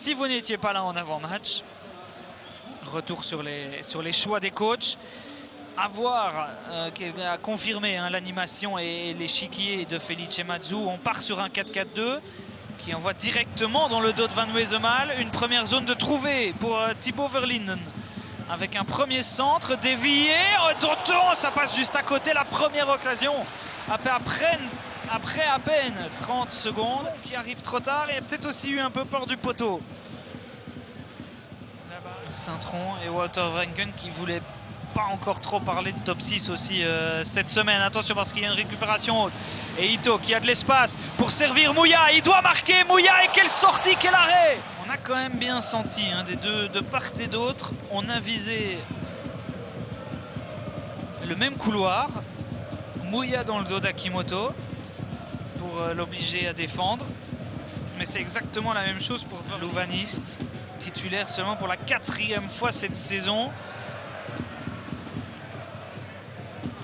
si vous n'étiez pas là en avant-match. Retour sur les choix des coachs. À voir, à confirmer l'animation et l'échiquier de Felice Mazzu. On part sur un 4-4-2 qui envoie directement dans le dos de Van Wesemal. Une première zone de trouver pour Thibaut Verlinden. Avec un premier centre dévié. D'autant, ça passe juste à côté. La première occasion. Après à peine 30 secondes, qui arrive trop tard. Et peut-être aussi eu un peu peur du poteau. Saint-Tron et Walter Wrenken qui voulaient pas encore trop parler de top 6 aussi cette semaine. Attention parce qu'il y a une récupération haute. Et Ito qui a de l'espace pour servir Mouya. Il doit marquer Mouya et quelle sortie, quel arrêt! On a quand même bien senti des deux, de part et d'autre. On a visé le même couloir. Mouya dans le dos d'Akimoto pour l'obliger à défendre. Mais c'est exactement la même chose pour l'Ouvaniste, titulaire seulement pour la 4e fois cette saison.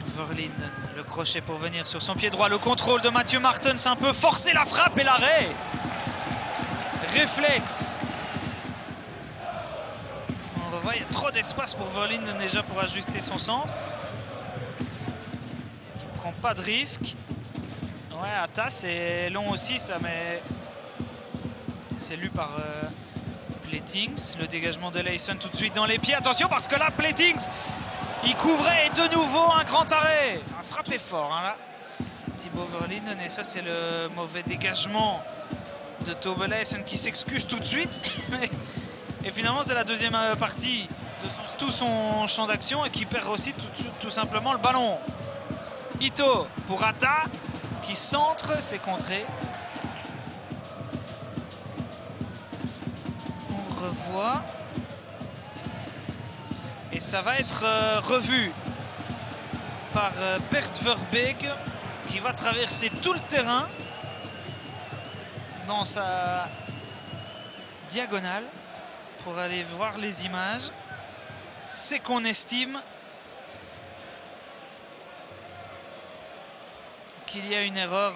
Verlinden, le crochet pour venir sur son pied droit. Le contrôle de Mathieu Martens, un peu forcé la frappe et l'arrêt. Réflexe. On revoit, il y a trop d'espace pour Verlinden déjà pour ajuster son centre. Il ne prend pas de risque. Ouais, Atta, c'est long aussi ça, mais c'est lu par Pleitings. Le dégagement de Leison tout de suite dans les pieds. Attention parce que là, Pleitings, il couvrait et de nouveau un grand arrêt. Ça a frappé fort là. Thibaut Verlinden, et ça c'est le mauvais dégagement de Tobe Leison qui s'excuse tout de suite. Et finalement c'est la deuxième partie de tout son champ d'action et qui perd aussi tout simplement le ballon. Ito pour Atta qui centre, c'est contré. On revoit. Et ça va être revu par Bert Verbeek qui va traverser tout le terrain dans sa diagonale pour aller voir les images. C'est qu'on estime qu'il y a une erreur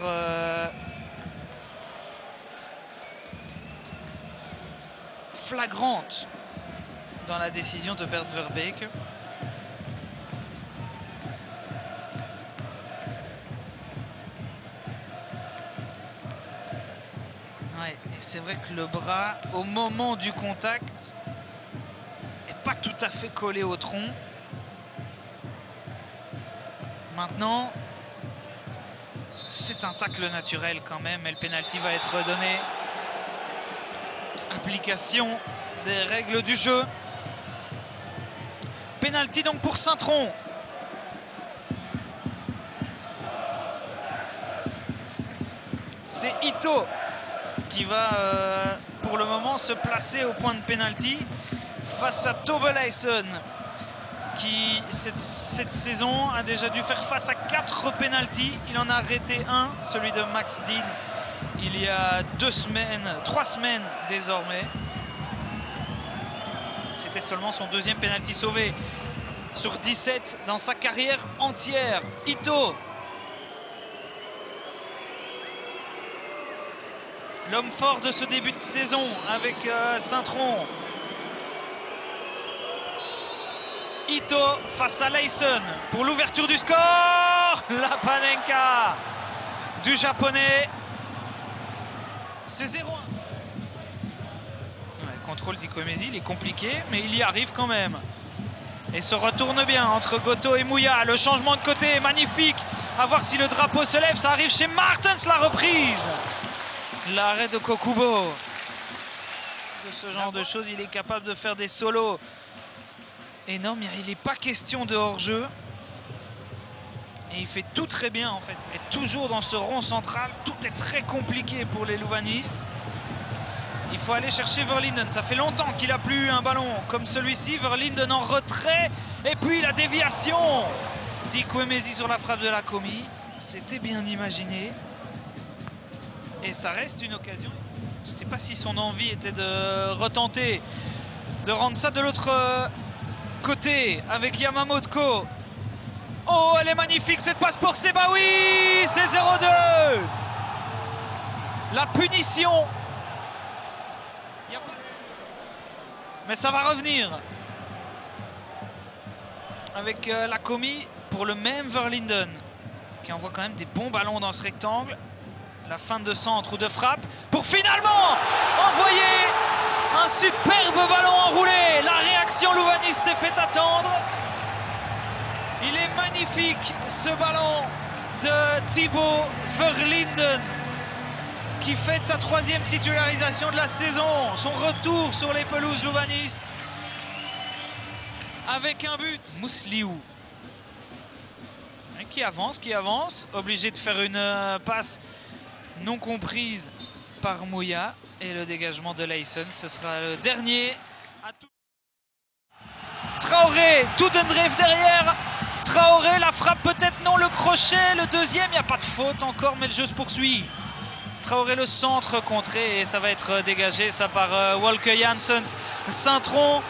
flagrante dans la décision de Bert Verbeek. Ouais, et c'est vrai que le bras, au moment du contact, n'est pas tout à fait collé au tronc. Maintenant, c'est un tacle naturel quand même, et le pénalty va être redonné. Application des règles du jeu. Pénalty donc pour Saint-Tron. C'est Ito qui va pour le moment se placer au point de pénalty face à Tobe Leison qui cette saison a déjà dû faire face à 4 pénaltys. Il en a arrêté un, celui de Max Dean, il y a 3 semaines désormais. C'était seulement son 2e pénalty sauvé sur 17 dans sa carrière entière. Ito, l'homme fort de ce début de saison avec Saint-Tron. Ito face à Leison pour l'ouverture du score. La panenka du japonais. C'est 0-1. Contrôle d'Ikwemezi, il est compliqué, mais il y arrive quand même. Et se retourne bien entre Goto et Mouya. Le changement de côté est magnifique. À voir si le drapeau se lève. Ça arrive chez Martens, la reprise. L'arrêt de Kokubo. De ce genre de choses, il est capable de faire des solos énormes. Il n'est pas question de hors-jeu. Et il fait tout très bien en fait. Et toujours dans ce rond central, tout est très compliqué pour les louvanistes. Il faut aller chercher Verlinden. Ça fait longtemps qu'il n'a plus eu un ballon comme celui-ci. Verlinden en retrait. Et puis la déviation d'Ikwemezi sur la frappe de la Commis. C'était bien imaginé. Et ça reste une occasion. Je ne sais pas si son envie était de retenter, de rendre ça de l'autre côté avec Yamamoto. Oh, elle est magnifique cette passe pour Sebaoui. C'est 0-2. La punition. Mais ça va revenir. Avec la commis pour le même Verlinden. Qui envoie quand même des bons ballons dans ce rectangle. La fin de centre ou de frappe. Pour finalement envoyer un superbe ballon enroulé. La réaction louvaniste s'est fait attendre. Il est magnifique ce ballon de Thibaut Verlinden qui fête sa 3e titularisation de la saison. Son retour sur les pelouses louvanistes avec un but. Mousliou qui avance, obligé de faire une passe non comprise par Mouya. Et le dégagement de Leysen, ce sera le dernier. Traoré, Toudendreef derrière. Traoré, la frappe peut-être non, le crochet, le deuxième, il n'y a pas de faute encore, mais le jeu se poursuit. Traoré, le centre contré, et ça va être dégagé, ça par Walker Janssens, Saint-Tron.